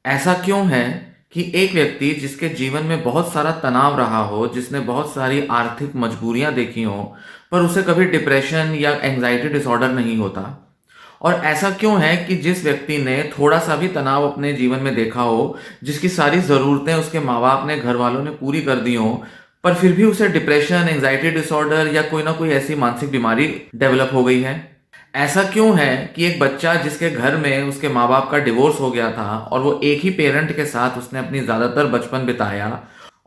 ऐसा क्यों है कि एक व्यक्ति जिसके जीवन में बहुत सारा तनाव रहा हो, जिसने बहुत सारी आर्थिक मजबूरियां देखी हों, पर उसे कभी डिप्रेशन या एंजाइटी डिसऑर्डर नहीं होता? और ऐसा क्यों है कि जिस व्यक्ति ने थोड़ा सा भी तनाव अपने जीवन में देखा हो, जिसकी सारी ज़रूरतें उसके माँ बाप ने, घर वालों ने पूरी कर दी हों, पर फिर भी उसे डिप्रेशन, एंजाइटी डिसऑर्डर या कोई ना कोई ऐसी मानसिक बीमारी डेवलप हो गई है? ऐसा क्यों है कि एक बच्चा जिसके घर में उसके माँ बाप का डिवोर्स हो गया था और वो एक ही पेरेंट के साथ उसने अपनी ज़्यादातर बचपन बिताया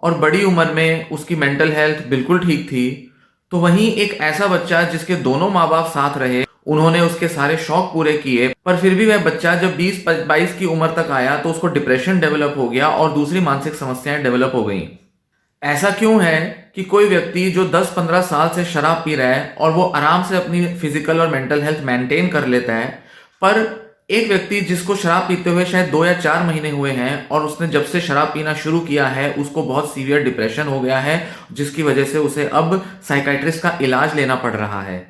और बड़ी उम्र में उसकी मेंटल हेल्थ बिल्कुल ठीक थी, तो वहीं एक ऐसा बच्चा जिसके दोनों माँ बाप साथ रहे, उन्होंने उसके सारे शौक पूरे किए, पर फिर भी वह बच्चा जब 20-22 की उम्र तक आया तो उसको डिप्रेशन डेवलप हो गया और दूसरी मानसिक समस्याएं डेवलप हो गई। ऐसा क्यों है कि कोई व्यक्ति जो 10-15 साल से शराब पी रहा है और वो आराम से अपनी फिजिकल और मेंटल हेल्थ मेंटेन कर लेता है, पर एक व्यक्ति जिसको शराब पीते हुए शायद 2 या 4 महीने हुए हैं और उसने जब से शराब पीना शुरू किया है उसको बहुत सीवियर डिप्रेशन हो गया है, जिसकी वजह से उसे अब साइकाइट्रिस्ट का इलाज लेना पड़ रहा है।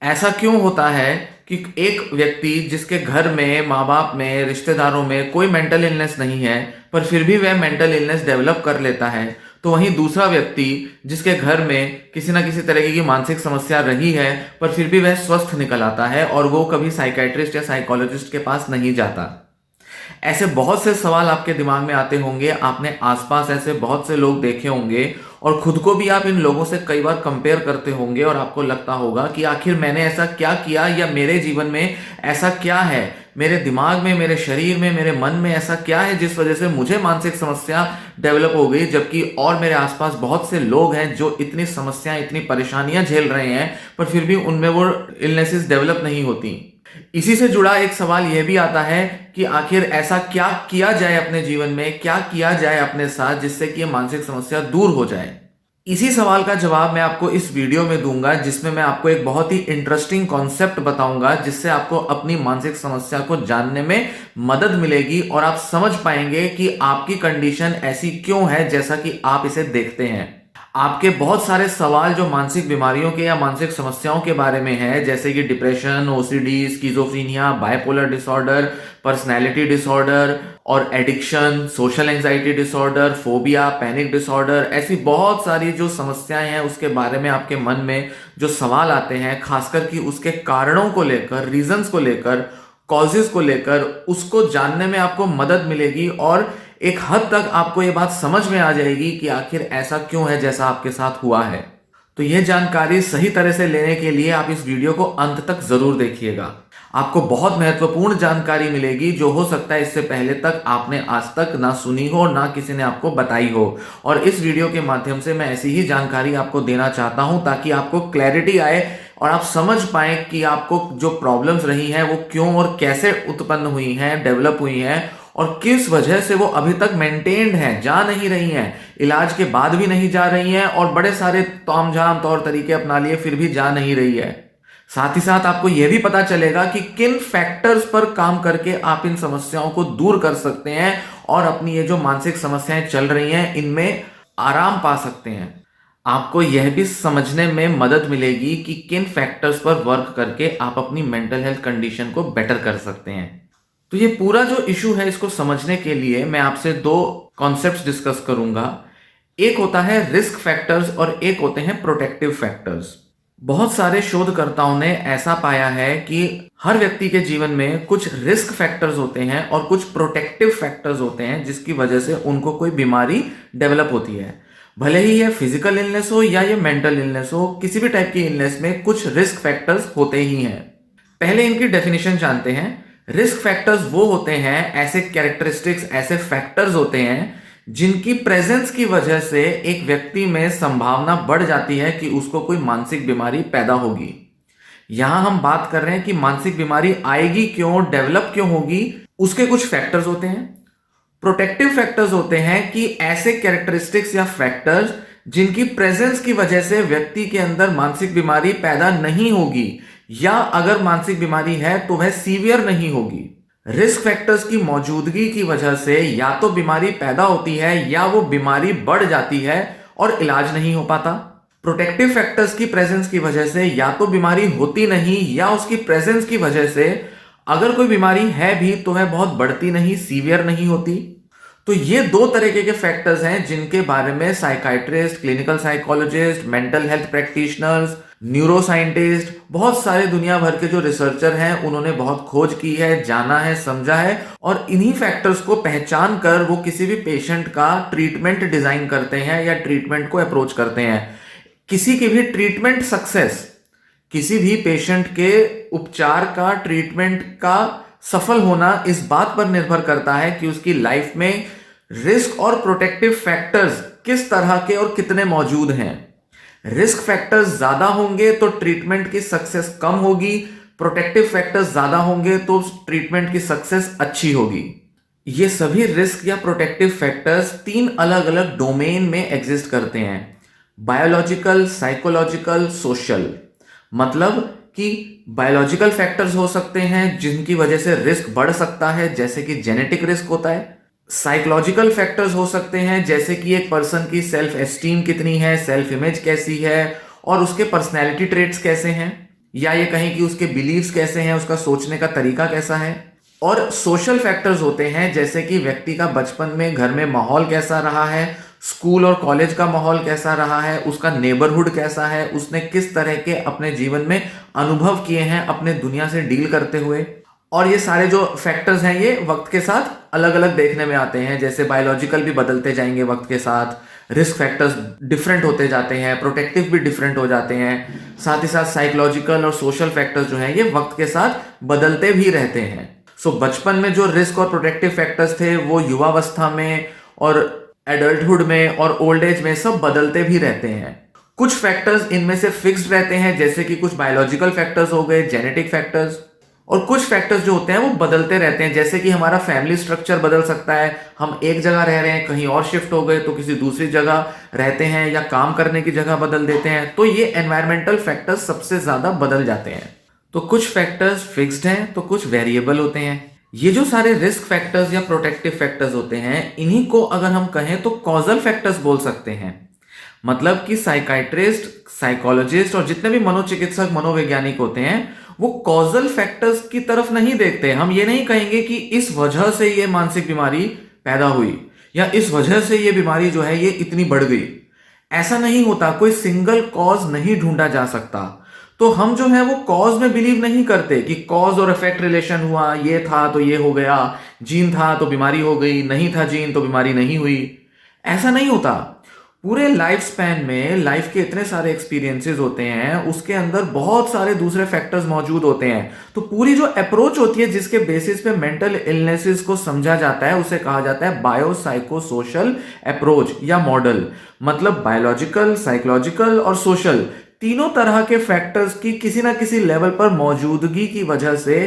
ऐसा क्यों होता है कि एक व्यक्ति जिसके घर में, माँ बाप में, रिश्तेदारों में कोई मेंटल इलनेस नहीं है, पर फिर भी वह मेंटल इलनेस डेवलप कर लेता है, तो वहीं दूसरा व्यक्ति जिसके घर में किसी ना किसी तरीके की मानसिक समस्या रही है, पर फिर भी वह स्वस्थ निकल आता है और वो कभी साइकाइट्रिस्ट या साइकोलॉजिस्ट के पास नहीं जाता। ऐसे बहुत से सवाल आपके दिमाग में आते होंगे, आपने आसपास ऐसे बहुत से लोग देखे होंगे और खुद को भी आप इन लोगों से कई बार कंपेयर करते होंगे और आपको लगता होगा कि आखिर मैंने ऐसा क्या किया या मेरे जीवन में ऐसा क्या है, मेरे दिमाग में, मेरे शरीर में, मेरे मन में ऐसा क्या है जिस वजह से मुझे मानसिक समस्या डेवलप हो गई, जबकि और मेरे आसपास बहुत से लोग हैं जो इतनी समस्याएं, इतनी परेशानियां झेल रहे हैं, पर फिर भी उनमें वो इलनेसेस डेवलप नहीं होती। इसी से जुड़ा एक सवाल यह भी आता है कि आखिर ऐसा क्या किया जाए अपने जीवन में, क्या किया जाए अपने साथ जिससे कि ये मानसिक समस्या दूर हो जाए। इसी सवाल का जवाब मैं आपको इस वीडियो में दूंगा, जिसमें मैं आपको एक बहुत ही इंटरेस्टिंग कॉन्सेप्ट बताऊंगा जिससे आपको अपनी मानसिक समस्या को जानने में मदद मिलेगी और आप समझ पाएंगे कि आपकी कंडीशन ऐसी क्यों है जैसा कि आप इसे देखते हैं। आपके बहुत सारे सवाल जो मानसिक बीमारियों के या मानसिक समस्याओं के बारे में है, जैसे कि depression, OCD, schizophrenia, bipolar disorder, personality disorder और addiction, social anxiety disorder, phobia, panic disorder, ऐसी बहुत सारी जो समस्याएं हैं उसके बारे में आपके मन में जो सवाल आते हैं, खासकर कि उसके कारणों को लेकर, रीजंस को लेकर, कॉजेज को लेकर, उसको जानने में आपको मदद मिलेगी और एक हद तक आपको ये बात समझ में आ जाएगी कि आखिर ऐसा क्यों है जैसा आपके साथ हुआ है। तो यह जानकारी सही तरह से लेने के लिए आप इस वीडियो को अंत तक जरूर देखिएगा। आपको बहुत महत्वपूर्ण जानकारी मिलेगी जो हो सकता है इससे पहले तक आपने आज तक ना सुनी हो, ना किसी ने आपको बताई हो। और इस वीडियो के माध्यम से मैं ऐसी ही जानकारी आपको देना चाहता हूं ताकि आपको क्लैरिटी आए और आप समझ पाएं कि आपको जो प्रॉब्लम्स रही हैं वो क्यों और कैसे उत्पन्न हुई हैं, डेवलप हुई हैं और किस वजह से वो अभी तक मेंटेन्ड हैं, जा नहीं रही हैं, इलाज के बाद भी नहीं जा रही हैं और बड़े सारे तामझाम तौर तरीके अपना लिए फिर भी जा नहीं रही है। साथ ही साथ आपको यह भी पता चलेगा कि किन फैक्टर्स पर काम करके आप इन समस्याओं को दूर कर सकते हैं और अपनी ये जो मानसिक समस्याएं चल रही हैं इनमें आराम पा सकते हैं। आपको यह भी समझने में मदद मिलेगी कि किन फैक्टर्स पर वर्क करके आप अपनी मेंटल हेल्थ कंडीशन को बेटर कर सकते हैं। तो ये पूरा जो इशू है इसको समझने के लिए मैं आपसे दो कॉन्सेप्ट्स डिस्कस करूंगा। एक होता है रिस्क फैक्टर्स और एक होते हैं प्रोटेक्टिव फैक्टर्स। बहुत सारे शोधकर्ताओं ने ऐसा पाया है कि हर व्यक्ति के जीवन में कुछ रिस्क फैक्टर्स होते हैं और कुछ प्रोटेक्टिव फैक्टर्स होते हैं जिसकी वजह से उनको कोई बीमारी डेवलप होती है। भले ही यह फिजिकल इलनेस हो या ये मेंटल इलनेस हो, किसी भी टाइप की इलनेस में कुछ रिस्क फैक्टर्स होते ही हैं। पहले इनकी डेफिनेशन जानते हैं। रिस्क फैक्टर्स वो होते हैं, ऐसे कैरेक्टरिस्टिक्स, ऐसे फैक्टर्स होते हैं जिनकी प्रेजेंस की वजह से एक व्यक्ति में संभावना बढ़ जाती है कि उसको कोई मानसिक बीमारी पैदा होगी। यहां हम बात कर रहे हैं कि मानसिक बीमारी आएगी क्यों, डेवलप क्यों होगी, उसके कुछ फैक्टर्स होते हैं। प्रोटेक्टिव फैक्टर्स होते हैं कि ऐसे कैरेक्टरिस्टिक्स या फैक्टर्स जिनकी प्रेजेंस की वजह से व्यक्ति के अंदर मानसिक बीमारी पैदा नहीं होगी या अगर मानसिक बीमारी है तो वह सीवियर नहीं होगी। रिस्क फैक्टर्स की मौजूदगी की वजह से या तो बीमारी पैदा होती है या वो बीमारी बढ़ जाती है और इलाज नहीं हो पाता। प्रोटेक्टिव फैक्टर्स की प्रेजेंस की वजह से या तो बीमारी होती नहीं या उसकी प्रेजेंस की वजह से अगर कोई बीमारी है भी तो वह बहुत बढ़ती नहीं, सीवियर नहीं होती। तो ये दो तरीके के फैक्टर्स हैं जिनके बारे में psychiatrist, clinical psychologist, mental health practitioners, neuro scientist, बहुत सारे दुनिया भर के जो रिसर्चर हैं उन्होंने बहुत खोज की है, जाना है, समझा है, और इन्हीं फैक्टर्स को पहचान कर वो किसी भी पेशेंट का ट्रीटमेंट डिजाइन करते हैं या ट्रीटमेंट को अप्रोच करते हैं। किसी की भी ट्रीटमेंट सक्सेस, किसी भी पेशेंट के उपचार का, ट्रीटमेंट का सफल होना इस बात पर निर्भर करता है कि उसकी लाइफ में रिस्क और प्रोटेक्टिव फैक्टर्स किस तरह के और कितने मौजूद हैं। रिस्क फैक्टर्स ज्यादा होंगे तो ट्रीटमेंट की सक्सेस कम होगी, प्रोटेक्टिव फैक्टर्स ज्यादा होंगे तो ट्रीटमेंट की सक्सेस अच्छी होगी। ये सभी रिस्क या प्रोटेक्टिव फैक्टर्स 3 अलग अलग डोमेन में एग्जिस्ट करते हैं, बायोलॉजिकल, साइकोलॉजिकल, सोशल। मतलब कि बायोलॉजिकल फैक्टर्स हो सकते हैं जिनकी वजह से रिस्क बढ़ सकता है, जैसे कि जेनेटिक रिस्क होता है। साइकोलॉजिकल फैक्टर्स हो सकते हैं जैसे कि एक पर्सन की सेल्फ एस्टीम कितनी है, सेल्फ इमेज कैसी है और उसके पर्सनैलिटी ट्रेट्स कैसे हैं, या ये कहें कि उसके बिलीव्स कैसे हैं, उसका सोचने का तरीका कैसा है। और सोशल फैक्टर्स होते हैं जैसे कि व्यक्ति का बचपन में घर में माहौल कैसा रहा है, स्कूल और कॉलेज का माहौल कैसा रहा है, उसका नेबरहुड कैसा है, उसने किस तरह के अपने जीवन में अनुभव किए हैं अपने दुनिया से डील करते हुए। और ये सारे जो फैक्टर्स हैं ये वक्त के साथ अलग अलग देखने में आते हैं, जैसे बायोलॉजिकल भी बदलते जाएंगे वक्त के साथ, रिस्क फैक्टर्स डिफरेंट होते जाते हैं, प्रोटेक्टिव भी डिफरेंट हो जाते हैं, साथ ही साथ साइकोलॉजिकल और सोशल फैक्टर्स जो हैं ये वक्त के साथ बदलते भी रहते हैं। सो बचपन में जो रिस्क और प्रोटेक्टिव फैक्टर्स थे वो युवावस्था में और एडल्टहुड में और ओल्ड एज में सब बदलते भी रहते हैं। कुछ फैक्टर्स इनमें से फिक्स्ड रहते हैं जैसे कि कुछ बायोलॉजिकल फैक्टर्स हो गए, जेनेटिक फैक्टर्स, और कुछ फैक्टर्स जो होते हैं वो बदलते रहते हैं जैसे कि हमारा फैमिली स्ट्रक्चर बदल सकता है, हम एक जगह रह रहे हैं कहीं और शिफ्ट हो गए तो किसी दूसरी जगह रहते हैं, या काम करने की जगह बदल देते हैं, तो ये एनवायरमेंटल फैक्टर्स सबसे ज्यादा बदल जाते हैं। तो कुछ फैक्टर्स फिक्स्ड हैं तो कुछ वेरिएबल होते हैं। ये जो सारे रिस्क फैक्टर्स या प्रोटेक्टिव फैक्टर्स होते हैं इन्हीं को अगर हम कहें तो कॉजल फैक्टर्स बोल सकते हैं। मतलब कि साइकाइट्रिस्ट, साइकोलॉजिस्ट और जितने भी मनोचिकित्सक, मनोवैज्ञानिक होते हैं वो कॉजल फैक्टर्स की तरफ नहीं देखते। हम ये नहीं कहेंगे कि इस वजह से ये मानसिक बीमारी पैदा हुई या इस वजह से ये बीमारी जो है ये इतनी बढ़ गई। ऐसा नहीं होता, कोई सिंगल कॉज नहीं ढूंढा जा सकता। तो हम जो है वो कॉज में बिलीव नहीं करते कि कॉज और इफेक्ट रिलेशन हुआ, ये था तो ये हो गया, जीन था तो बीमारी हो गई, नहीं था जीन तो बीमारी नहीं हुई। ऐसा नहीं होता। पूरे लाइफ स्पैन में लाइफ के इतने सारे एक्सपीरियंसेस होते हैं, उसके अंदर बहुत सारे दूसरे फैक्टर्स मौजूद होते हैं। तो पूरी जो अप्रोच होती है जिसके बेसिस पे मेंटल इलनेसेस को समझा जाता है उसे कहा जाता है बायो साइको सोशल अप्रोच या मॉडल। मतलब बायोलॉजिकल, साइकोलॉजिकल और सोशल तीनों तरह के फैक्टर्स की किसी ना किसी लेवल पर मौजूदगी की वजह से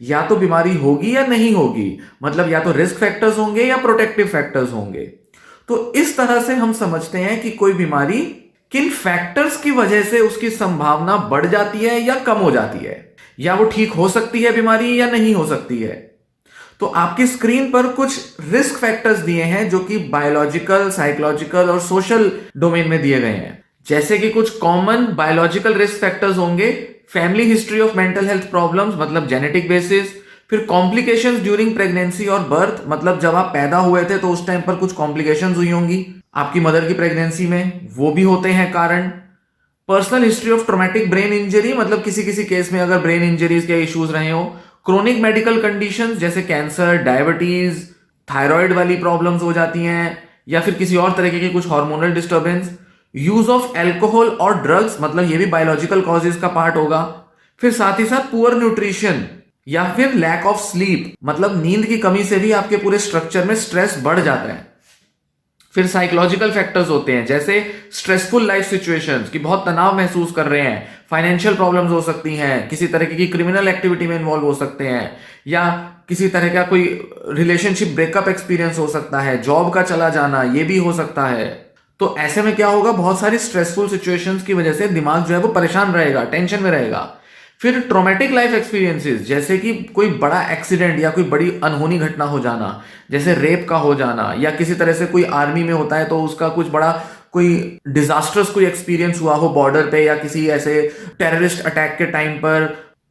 या तो बीमारी होगी या नहीं होगी। मतलब या तो रिस्क फैक्टर्स होंगे या प्रोटेक्टिव फैक्टर्स होंगे। तो इस तरह से हम समझते हैं कि कोई बीमारी किन फैक्टर्स की वजह से उसकी संभावना बढ़ जाती है या कम हो जाती है, या वो ठीक हो सकती है बीमारी या नहीं हो सकती है। तो आपकी स्क्रीन पर कुछ रिस्क फैक्टर्स दिए हैं जो कि बायोलॉजिकल, साइकोलॉजिकल और सोशल डोमेन में दिए गए हैं। जैसे कि कुछ कॉमन बायोलॉजिकल रिस्क फैक्टर्स होंगे, family history of mental health problems मतलब जेनेटिक बेसिस, फिर कॉम्प्लिकेशंस ड्यूरिंग प्रेगनेंसी और बर्थ, मतलब जब आप पैदा हुए थे तो उस टाइम पर कुछ कॉम्प्लिकेशंस हुई होंगी आपकी मदर की प्रेगनेंसी में, वो भी होते हैं कारण। Personal history of traumatic brain injury, मतलब किसी किसी केस में अगर ब्रेन इंजरीज के इश्यूज रहे हो। क्रोनिक मेडिकल कंडीशंस जैसे कैंसर, डायबिटीज, थायराइड वाली प्रॉब्लम्स हो जाती हैं, या फिर किसी और तरीके की कुछ hormonal disturbance. Use of alcohol और ड्रग्स, मतलब ये भी बायोलॉजिकल कॉजेज का पार्ट होगा। फिर साथ ही साथ पुअर न्यूट्रिशन या फिर लैक ऑफ स्लीप, मतलब नींद की कमी से भी आपके पूरे स्ट्रक्चर में स्ट्रेस बढ़ जाता है। फिर साइकोलॉजिकल फैक्टर्स होते हैं जैसे स्ट्रेसफुल लाइफ सिचुएशंस कि बहुत तनाव महसूस कर रहे हैं, फाइनेंशियल प्रॉब्लम्स हो सकती हैं, किसी तरह की क्रिमिनल एक्टिविटी में इन्वॉल्व हो सकते हैं, या किसी तरह का कोई रिलेशनशिप ब्रेकअप एक्सपीरियंस हो सकता है, जॉब का चला जाना ये भी हो सकता है। तो ऐसे में क्या होगा, बहुत सारी स्ट्रेसफुल सिचुएशंस की वजह से दिमाग जो है वो परेशान रहेगा, टेंशन में रहेगा। फिर ट्रॉमेटिक लाइफ एक्सपीरियंसेस जैसे कि कोई बड़ा एक्सीडेंट या कोई बड़ी अनहोनी घटना हो जाना, जैसे रेप का हो जाना, या किसी तरह से कोई आर्मी में होता है तो उसका कुछ बड़ा कोई डिजास्टर्स कोई एक्सपीरियंस हुआ हो बॉर्डर पे, या किसी ऐसे टेररिस्ट अटैक के टाइम पर,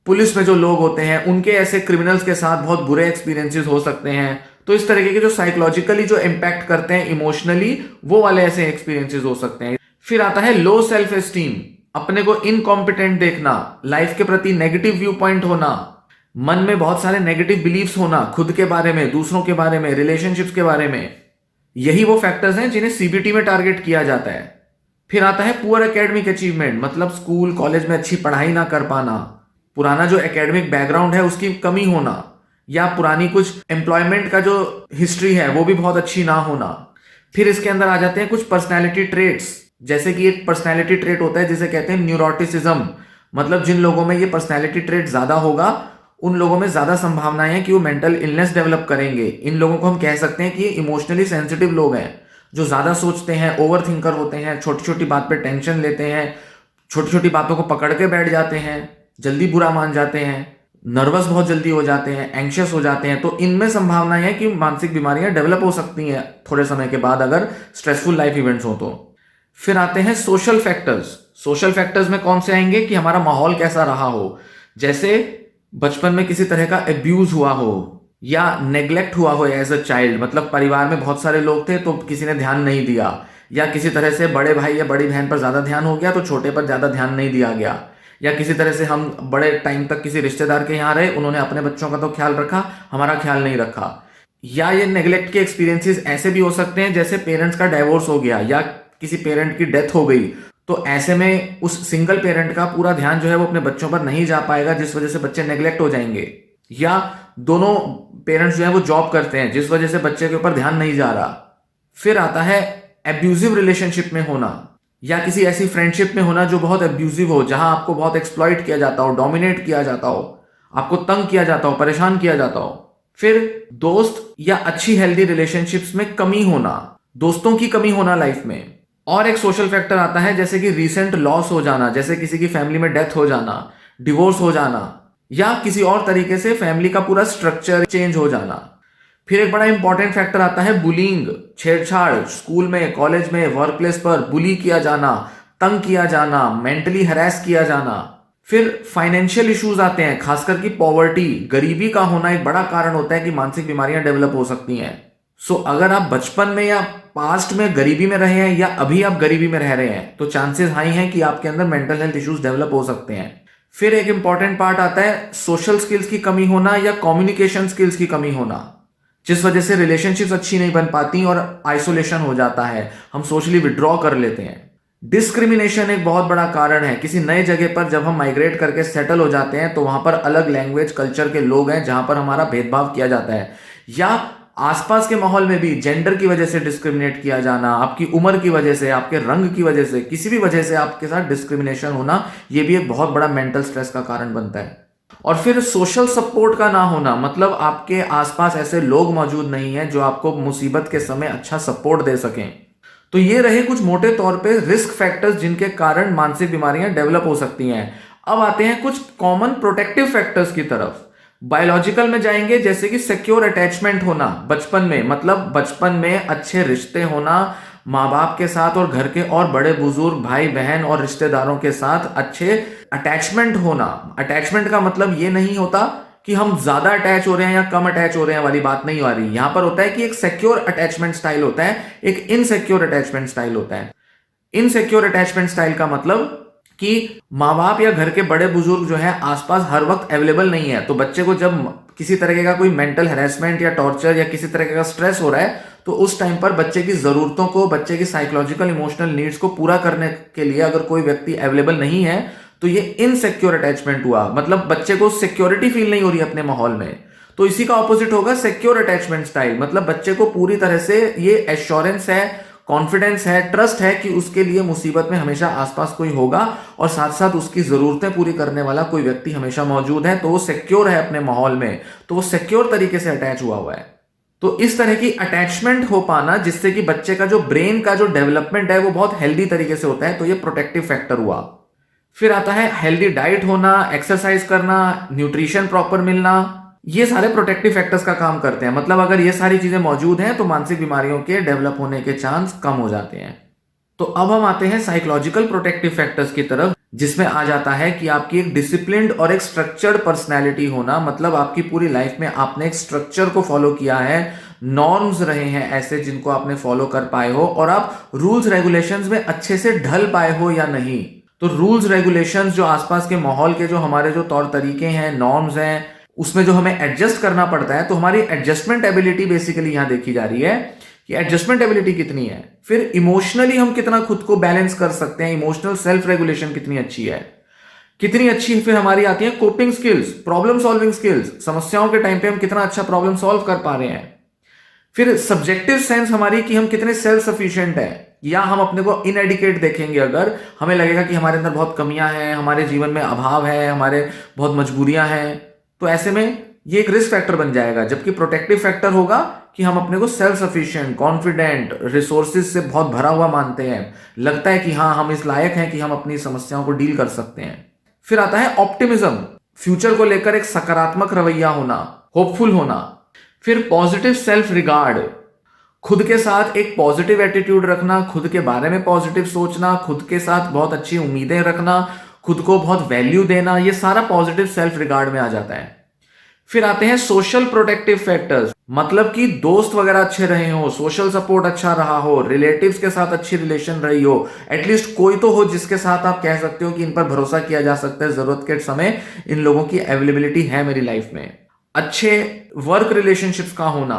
पुलिस में जो लोग होते हैं उनके ऐसे क्रिमिनल्स के साथ बहुत बुरे एक्सपीरियंसेस हो सकते हैं। तो इस तरीके के जो साइकोलॉजिकली जो इम्पैक्ट करते हैं इमोशनली, वो वाले ऐसे एक्सपीरियंसेस हो सकते हैं। फिर आता है लो सेल्फ एस्टीम, अपने को इनकॉम्पिटेंट देखना, लाइफ के प्रति नेगेटिव व्यू पॉइंट होना, मन में बहुत सारे नेगेटिव बिलीव्स होना, खुद के बारे में, दूसरों के बारे में, रिलेशनशिप्स के बारे में। यही वो फैक्टर्स हैं जिन्हें सीबीटी में टारगेट किया जाता है। फिर आता है पुअर एकेडमिक अचीवमेंट, मतलब स्कूल कॉलेज में अच्छी पढ़ाई ना कर पाना, पुराना जो एकेडमिक बैकग्राउंड है उसकी कमी होना, या पुरानी कुछ एम्प्लॉयमेंट का जो हिस्ट्री है वो भी बहुत अच्छी ना होना। फिर इसके अंदर आ जाते हैं कुछ पर्सनैलिटी ट्रेट्स, जैसे कि एक पर्सनैलिटी ट्रेट होता है जिसे कहते हैं न्यूरोटिसिज्म, मतलब जिन लोगों में ये पर्सनैलिटी ट्रेट ज्यादा होगा उन लोगों में ज्यादा संभावनाएं हैं कि वो मेंटल इलनेस डेवलप करेंगे। इन लोगों को हम कह सकते हैं कि ये इमोशनली सेंसिटिव लोग हैं, जो ज्यादा सोचते हैं, ओवर थिंकर होते हैं, छोटी छोटी बात पे टेंशन लेते हैं, छोटी छोटी बातों को पकड़ के बैठ जाते हैं, जल्दी बुरा मान जाते हैं, नर्वस बहुत जल्दी हो जाते हैं, एंग्शियस हो जाते हैं। तो इनमें संभावनाएं है कि मानसिक बीमारियां डेवलप हो सकती हैं थोड़े समय के बाद अगर स्ट्रेसफुल लाइफ इवेंट्स हो तो। फिर आते हैं सोशल फैक्टर्स। सोशल फैक्टर्स में कौन से आएंगे कि हमारा माहौल कैसा रहा हो, जैसे बचपन में किसी तरह का एब्यूज हुआ हो या नेग्लेक्ट हुआ हो एज अ चाइल्ड, मतलब परिवार में बहुत सारे लोग थे तो किसी ने ध्यान नहीं दिया, या किसी तरह से बड़े भाई या बड़ी बहन पर ज्यादा ध्यान हो गया तो छोटे पर ज्यादा ध्यान नहीं दिया गया, या किसी तरह से हम बड़े टाइम तक किसी रिश्तेदार के यहाँ रहे, उन्होंने अपने बच्चों का तो ख्याल रखा, हमारा ख्याल नहीं रखा। या ये नेग्लेक्ट के एक्सपीरियंसेस ऐसे भी हो सकते हैं जैसे पेरेंट्स का डाइवोर्स हो गया या किसी पेरेंट की डेथ हो गई, तो ऐसे में उस सिंगल पेरेंट का पूरा ध्यान जो है वो अपने बच्चों पर नहीं जा पाएगा, जिस वजह से बच्चे नेग्लेक्ट हो जाएंगे। या दोनों पेरेंट्स जो है वो जॉब करते हैं जिस वजह से बच्चे के ऊपर ध्यान नहीं जा रहा। फिर आता है एब्यूजिव रिलेशनशिप में होना, या किसी ऐसी फ्रेंडशिप में होना जो बहुत एब्यूजिव हो, जहां आपको बहुत एक्सप्लॉइट किया जाता हो, डोमिनेट किया जाता हो, आपको तंग किया जाता हो, परेशान किया जाता हो। फिर दोस्त या अच्छी हेल्दी रिलेशनशिप्स में कमी होना, दोस्तों की कमी होना लाइफ में। और एक सोशल फैक्टर आता है जैसे कि रीसेंट लॉस हो जाना, जैसे किसी की फैमिली में डेथ हो जाना, डिवोर्स हो जाना, या किसी और तरीके से फैमिली का पूरा स्ट्रक्चर चेंज हो जाना। फिर एक बड़ा इंपॉर्टेंट फैक्टर आता है बुलिंग, छेड़छाड़, स्कूल में, कॉलेज में, वर्क प्लेस पर बुली किया जाना, तंग किया जाना, मेंटली हरास किया जाना। फिर फाइनेंशियल इश्यूज आते हैं, खासकर की पॉवर्टी, गरीबी का होना एक बड़ा कारण होता है कि मानसिक बीमारियां डेवलप हो सकती हैं। सो अगर आप बचपन में या पास्ट में गरीबी में रहे हैं या अभी आप गरीबी में रह रहे हैं तो चांसेस हाई हैं कि आपके अंदर मेंटल हेल्थ इश्यूज डेवलप हो सकते हैं। फिर एक इंपॉर्टेंट पार्ट आता है सोशल स्किल्स की कमी होना या कम्युनिकेशन स्किल्स की कमी होना, जिस वजह से रिलेशनशिप्स अच्छी नहीं बन पाती और आइसोलेशन हो जाता है, हम सोशली विड्रॉ कर लेते हैं। डिस्क्रिमिनेशन एक बहुत बड़ा कारण है। किसी नए जगह पर जब हम माइग्रेट करके सेटल हो जाते हैं तो वहां पर अलग लैंग्वेज कल्चर के लोग हैं जहां पर हमारा भेदभाव किया जाता है, या आसपास के माहौल में भी जेंडर की वजह से डिस्क्रिमिनेट किया जाना, आपकी उम्र की वजह से, आपके रंग की वजह से, किसी भी वजह से आपके साथ डिस्क्रिमिनेशन होना, यह भी एक बहुत बड़ा मेंटल स्ट्रेस का कारण बनता है। और फिर सोशल सपोर्ट का ना होना, मतलब आपके आसपास ऐसे लोग मौजूद नहीं हैं जो आपको मुसीबत के समय अच्छा सपोर्ट दे सकें। तो ये रहे कुछ मोटे तौर पे रिस्क फैक्टर्स जिनके कारण मानसिक बीमारियां डेवलप हो सकती हैं। अब आते हैं कुछ कॉमन प्रोटेक्टिव फैक्टर्स की तरफ। बायोलॉजिकल में जाएंगे, जैसे कि सिक्योर अटैचमेंट होना बचपन में, मतलब बचपन में अच्छे रिश्ते होना माँ बाप के साथ और घर के और बड़े बुजुर्ग, भाई बहन और रिश्तेदारों के साथ अच्छे अटैचमेंट होना। अटैचमेंट का मतलब ये नहीं होता कि हम ज्यादा अटैच हो रहे हैं या कम अटैच हो रहे हैं वाली बात नहीं आ रही। यहां पर होता है कि एक सिक्योर अटैचमेंट स्टाइल होता है, एक इनसिक्योर अटैचमेंट स्टाइल होता है। इनसिक्योर अटैचमेंट स्टाइल का मतलब कि माँ बाप या घर के बड़े बुजुर्ग जो है आसपास हर वक्त अवेलेबल नहीं है, तो बच्चे को जब किसी तरह का कोई मेंटल हैरेसमेंट या टॉर्चर या किसी तरह का स्ट्रेस हो रहा है तो उस टाइम पर बच्चे की जरूरतों को, बच्चे की साइकोलॉजिकल इमोशनल नीड्स को पूरा करने के लिए अगर कोई व्यक्ति अवेलेबल नहीं है तो ये इनसिक्योर अटैचमेंट हुआ, मतलब बच्चे को सिक्योरिटी फील नहीं हो रही अपने माहौल में। तो इसी का ऑपोजिट होगा सिक्योर अटैचमेंट स्टाइल, मतलब बच्चे को पूरी तरह से ये एश्योरेंस है, कॉन्फिडेंस है, ट्रस्ट है कि उसके लिए मुसीबत में हमेशा आसपास कोई होगा और साथ साथ उसकी जरूरतें पूरी करने वाला कोई व्यक्ति हमेशा मौजूद है, तो वो सिक्योर है अपने माहौल में, तो वो सिक्योर तरीके से अटैच हुआ है। तो इस तरह की अटैचमेंट हो पाना जिससे कि बच्चे का जो ब्रेन का जो डेवलपमेंट है वो बहुत हेल्दी तरीके से होता है, तो ये प्रोटेक्टिव फैक्टर हुआ। फिर आता है हेल्दी डाइट होना, एक्सरसाइज करना, न्यूट्रिशन प्रॉपर मिलना, ये सारे प्रोटेक्टिव फैक्टर्स का काम करते हैं। मतलब अगर ये सारी चीजें मौजूद हैं तो मानसिक बीमारियों के डेवलप होने के चांस कम हो जाते हैं। तो अब हम आते हैं साइकोलॉजिकल प्रोटेक्टिव फैक्टर्स की तरफ, जिसमें आ जाता है कि आपकी एक डिसिप्लिन्ड और एक स्ट्रक्चर्ड पर्सनैलिटी होना, मतलब आपकी पूरी लाइफ में आपने एक स्ट्रक्चर को फॉलो किया है, नॉर्म्स रहे हैं ऐसे जिनको आपने फॉलो कर पाए हो, और आप रूल्स रेगुलेशंस में अच्छे से ढल पाए हो या नहीं। तो रूल्स रेगुलेशंस, जो आसपास के माहौल के जो हमारे जो तौर तरीके हैं, नॉर्म्स हैं, उसमें जो हमें एडजस्ट करना पड़ता है, तो हमारी एडजस्टमेंट एबिलिटी बेसिकली यहां देखी जा रही है कि एडजस्टमेंट एबिलिटी कितनी है। फिर इमोशनली हम कितना खुद को बैलेंस कर सकते हैं, इमोशनल सेल्फ रेगुलेशन कितनी अच्छी है, कितनी अच्छी। फिर हमारी आती है coping skills, problem solving skills, समस्याओं के टाइम पे हम कितना अच्छा प्रॉब्लम सॉल्व कर पा रहे हैं। फिर सब्जेक्टिव सेंस हमारी कि हम कितने सेल्फ सफिशिएंट हैं, या हम अपने को इनएडिकेट देखेंगे, अगर हमें लगेगा कि हमारे अंदर बहुत कमियां हैं, हमारे जीवन में अभाव है, हमारे बहुत मजबूरियां हैं, तो ऐसे में ये एक रिस्क फैक्टर बन जाएगा। जबकि प्रोटेक्टिव फैक्टर होगा कि हम अपने को सेल्फ सफिशिएंट, कॉन्फिडेंट, रिसोर्सेज से बहुत भरा हुआ मानते हैं, लगता है कि हाँ हम इस लायक हैं कि हम अपनी समस्याओं को डील कर सकते हैं। फिर आता है ऑप्टिमिज्म, फ्यूचर को लेकर एक सकारात्मक रवैया होना, होपफुल होना। फिर पॉजिटिव सेल्फ रिगार्ड, खुद के साथ एक पॉजिटिव एटीट्यूड रखना, खुद के बारे में पॉजिटिव सोचना, खुद के साथ बहुत अच्छी उम्मीदें रखना, खुद को बहुत वैल्यू देना, ये सारा पॉजिटिव सेल्फ रिगार्ड में आ जाता है। फिर आते हैं सोशल प्रोटेक्टिव फैक्टर्स, मतलब कि दोस्त वगैरह अच्छे रहे हो, सोशल सपोर्ट अच्छा रहा हो, रिलेटिव्स के साथ अच्छी रिलेशन रही हो, एटलीस्ट कोई तो हो जिसके साथ आप कह सकते हो कि इन पर भरोसा किया जा सकता है, जरूरत के समय इन लोगों की अवेलेबिलिटी है मेरी लाइफ में। अच्छे वर्क रिलेशनशिप्स का होना,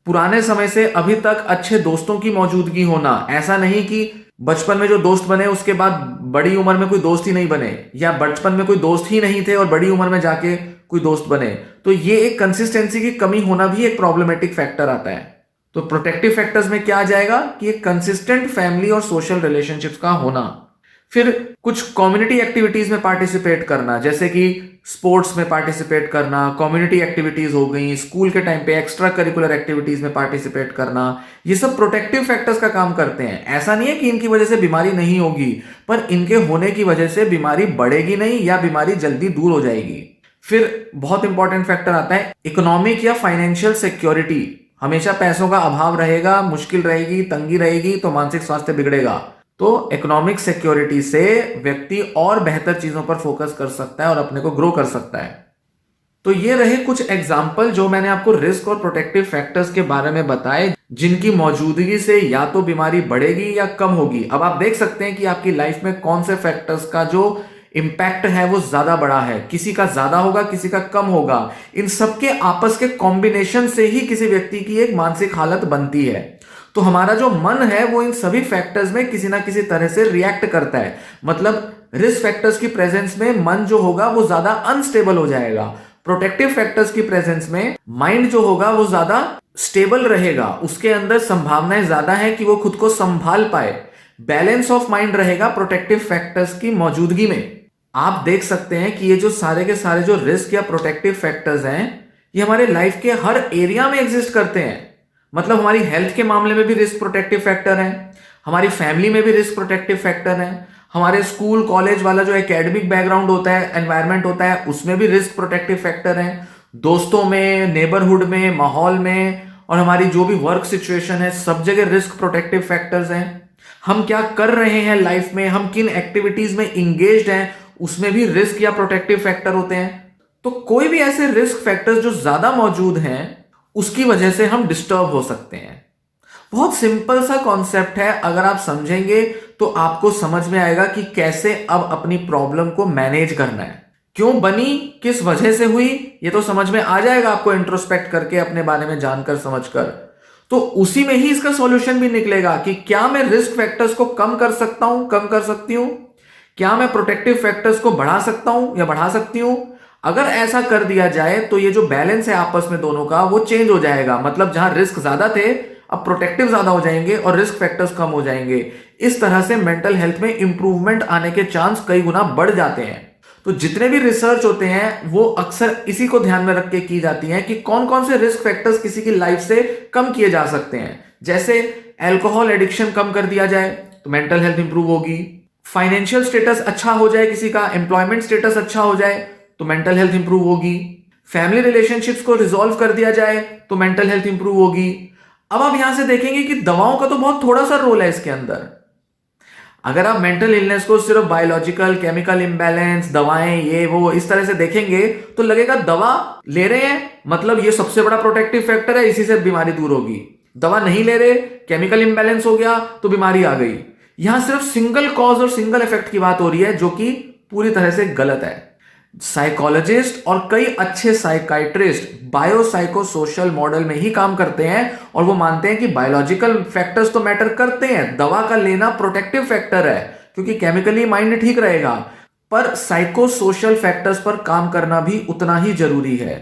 पुराने समय से अभी तक अच्छे दोस्तों की मौजूदगी होना, ऐसा नहीं कि बचपन में जो दोस्त बने उसके बाद बड़ी उम्र में कोई दोस्त ही नहीं बने, या बचपन में कोई दोस्त ही नहीं थे और बड़ी उम्र में जाके कोई दोस्त बने, तो ये एक कंसिस्टेंसी की कमी होना भी एक प्रॉब्लमेटिक फैक्टर आता है। तो प्रोटेक्टिव फैक्टर्स में क्या आ जाएगा कि एक कंसिस्टेंट फैमिली और सोशल रिलेशनशिप्स का होना। फिर कुछ कम्युनिटी एक्टिविटीज में पार्टिसिपेट करना, जैसे कि स्पोर्ट्स में पार्टिसिपेट करना, कम्युनिटी एक्टिविटीज हो गई, स्कूल के टाइम पे एक्स्ट्रा करिकुलर एक्टिविटीज में पार्टिसिपेट करना, ये सब प्रोटेक्टिव फैक्टर्स का काम करते हैं। ऐसा नहीं है कि इनकी वजह से बीमारी नहीं होगी, पर इनके होने की वजह से बीमारी बढ़ेगी नहीं या बीमारी जल्दी दूर हो जाएगी। फिर बहुत इंपॉर्टेंट फैक्टर आता है इकोनॉमिक या फाइनेंशियल सिक्योरिटी, हमेशा पैसों का अभाव रहेगा, मुश्किल रहेगी, तंगी रहेगी, तो मानसिक स्वास्थ्य बिगड़ेगा। तो इकोनॉमिक सिक्योरिटी से व्यक्ति और बेहतर चीजों पर फोकस कर सकता है और अपने को ग्रो कर सकता है। तो ये रहे कुछ एग्जाम्पल जो मैंने आपको रिस्क और प्रोटेक्टिव फैक्टर्स के बारे में बताए, जिनकी मौजूदगी से या तो बीमारी बढ़ेगी या कम होगी। अब आप देख सकते हैं कि आपकी लाइफ में कौन से फैक्टर्स का जो इंपैक्ट है वो ज्यादा बड़ा है, किसी का ज्यादा होगा, किसी का कम होगा। इन सबके आपस के कॉम्बिनेशन से ही किसी व्यक्ति की एक मानसिक हालत बनती है। तो हमारा जो मन है वो इन सभी फैक्टर्स में किसी ना किसी तरह से रिएक्ट करता है। मतलब रिस्क फैक्टर्स की प्रेजेंस में मन जो होगा वो ज्यादा अनस्टेबल हो जाएगा, प्रोटेक्टिव फैक्टर्स की प्रेजेंस में माइंड जो होगा वो ज्यादा स्टेबल रहेगा, उसके अंदर संभावनाएं ज्यादा है कि वो खुद को संभाल पाए। बैलेंस ऑफ माइंड रहेगा प्रोटेक्टिव फैक्टर्स की मौजूदगी में। आप देख सकते हैं कि ये जो सारे के सारे जो रिस्क या प्रोटेक्टिव फैक्टर्स हैं, ये हमारे लाइफ के हर एरिया में एग्जिस्ट करते हैं। मतलब हमारी हेल्थ के मामले में भी रिस्क प्रोटेक्टिव फैक्टर है, हमारी फैमिली में भी रिस्क प्रोटेक्टिव फैक्टर है, हमारे स्कूल कॉलेज वाला जो एकेडमिक बैकग्राउंड होता है, एनवायरनमेंट होता है, उसमें भी रिस्क प्रोटेक्टिव फैक्टर है, दोस्तों में, नेबरहुड में, माहौल में, और हमारी जो भी वर्क सिचुएशन है, सब जगह रिस्क प्रोटेक्टिव फैक्टर्स हैं। हम क्या कर रहे हैं लाइफ में, हम किन एक्टिविटीज में इंगेज्ड हैं, उसमें भी रिस्क या प्रोटेक्टिव फैक्टर होते हैं। तो कोई भी ऐसे रिस्क फैक्टर्स जो ज्यादा मौजूद हैं, उसकी वजह से हम डिस्टर्ब हो सकते हैं। बहुत सिंपल सा कॉन्सेप्ट है, अगर आप समझेंगे तो आपको समझ में आएगा कि कैसे अब अपनी प्रॉब्लम को मैनेज करना है, क्यों बनी, किस वजह से हुई, ये तो समझ में आ जाएगा आपको इंट्रोस्पेक्ट करके, अपने बारे में जानकर समझकर। तो उसी में ही इसका सॉल्यूशन भी निकलेगा कि क्या मैं रिस्क फैक्टर्स को कम कर सकता हूं, कम कर सकती हूं, क्या मैं प्रोटेक्टिव फैक्टर्स को बढ़ा सकता हूं या बढ़ा सकती हूं। अगर ऐसा कर दिया जाए तो ये जो बैलेंस है आपस में दोनों का, वो चेंज हो जाएगा। मतलब जहां रिस्क ज्यादा थे, अब प्रोटेक्टिव ज्यादा हो जाएंगे और रिस्क फैक्टर्स कम हो जाएंगे। इस तरह से मेंटल हेल्थ में इंप्रूवमेंट आने के चांस कई गुना बढ़ जाते हैं। तो जितने भी रिसर्च होते हैं वो अक्सर इसी को ध्यान में रख के की जाती है कि कौन कौन से रिस्क फैक्टर्स किसी की लाइफ से कम किए जा सकते हैं। जैसे अल्कोहल एडिक्शन कम कर दिया जाए तो मेंटल हेल्थ इंप्रूव होगी, फाइनेंशियल स्टेटस अच्छा हो जाए किसी का, एम्प्लॉयमेंट स्टेटस अच्छा हो जाए तो मेंटल हेल्थ इंप्रूव होगी, फैमिली रिलेशनशिप्स को रिजॉल्व कर दिया जाए तो मेंटल हेल्थ इंप्रूव होगी। अब आप यहां से देखेंगे कि दवाओं का तो बहुत थोड़ा सा रोल है इसके अंदर। अगर आप मेंटल इलनेस को सिर्फ बायोलॉजिकल, केमिकल इम्बैलेंस, दवाएं, ये वो इस तरह से देखेंगे तो लगेगा दवा ले रहे हैं मतलब ये सबसे बड़ा प्रोटेक्टिव फैक्टर है, इसी से बीमारी दूर होगी। दवा नहीं ले रहे, केमिकल इम्बैलेंस हो गया तो बीमारी आ गई। यहां सिर्फ सिंगल कॉज और सिंगल इफेक्ट की बात हो रही है, जो कि पूरी तरह से गलत है। साइकोलॉजिस्ट और कई अच्छे साइकाइट्रिस्ट बायोसाइकोसोशल मॉडल में ही काम करते हैं और वो मानते हैं कि बायोलॉजिकल फैक्टर्स तो मैटर करते हैं, दवा का लेना प्रोटेक्टिव फैक्टर है क्योंकि केमिकली माइंड ठीक रहेगा, पर साइकोसोशल फैक्टर्स पर काम करना भी उतना ही जरूरी है।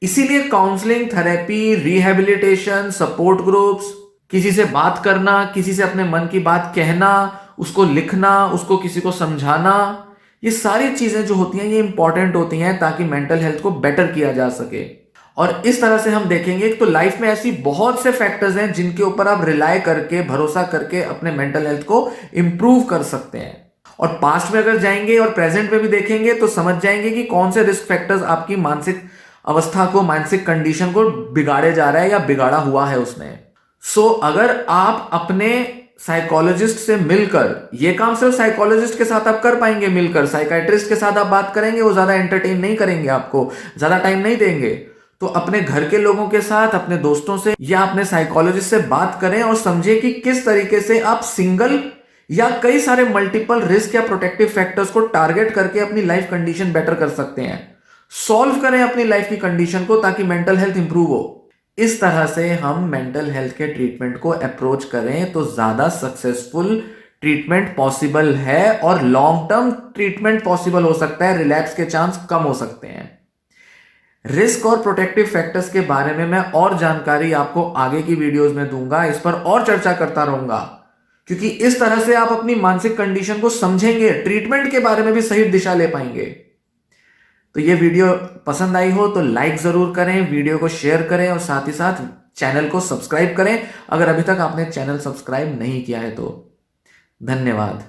इसीलिए counselling, therapy, rehabilitation, support groups, किसी से बात करना, किसी से अपने मन की बात कहना, उसको लिखना, उसको किसी को समझाना, ये सारी चीजें जो होती हैं ये इंपॉर्टेंट होती हैं ताकि मेंटल हेल्थ को बेटर किया जा सके। और इस तरह से हम देखेंगे तो लाइफ में ऐसी बहुत से फैक्टर्स हैं जिनके ऊपर आप रिलाय करके, भरोसा करके अपने मेंटल हेल्थ को इंप्रूव कर सकते हैं। और पास्ट में अगर जाएंगे और प्रेजेंट में भी देखेंगे तो समझ जाएंगे कि कौन से रिस्क फैक्टर्स आपकी मानसिक अवस्था को, मानसिक कंडीशन को बिगाड़े जा रहा है या बिगाड़ा हुआ है उसने। अगर आप अपने साइकोलॉजिस्ट से मिलकर, ये काम सिर्फ साइकोलॉजिस्ट के साथ आप कर पाएंगे मिलकर, साइकाइट्रिस्ट के साथ आप बात करेंगे वो ज्यादा एंटरटेन नहीं करेंगे, आपको ज्यादा टाइम नहीं देंगे, तो अपने घर के लोगों के साथ, अपने दोस्तों से या अपने साइकोलॉजिस्ट से बात करें और समझें कि किस तरीके से आप सिंगल या कई सारे मल्टीपल रिस्क या प्रोटेक्टिव फैक्टर्स को टारगेट करके अपनी लाइफ कंडीशन बेटर कर सकते हैं। सॉल्व करें अपनी लाइफ की कंडीशन को ताकि मेंटल हेल्थ इंप्रूव हो। इस तरह से हम मेंटल हेल्थ के ट्रीटमेंट को अप्रोच करें तो ज्यादा सक्सेसफुल ट्रीटमेंट पॉसिबल है और लॉन्ग टर्म ट्रीटमेंट पॉसिबल हो सकता है, रिलैप्स के चांस कम हो सकते हैं। रिस्क और प्रोटेक्टिव फैक्टर्स के बारे में मैं और जानकारी आपको आगे की वीडियोस में दूंगा, इस पर और चर्चा करता रहूंगा, क्योंकि इस तरह से आप अपनी मानसिक कंडीशन को समझेंगे, ट्रीटमेंट के बारे में भी सही दिशा ले पाएंगे। तो ये वीडियो पसंद आई हो तो लाइक जरूर करें, वीडियो को शेयर करें और साथ ही साथ चैनल को सब्सक्राइब करें अगर अभी तक आपने चैनल सब्सक्राइब नहीं किया है तो। धन्यवाद।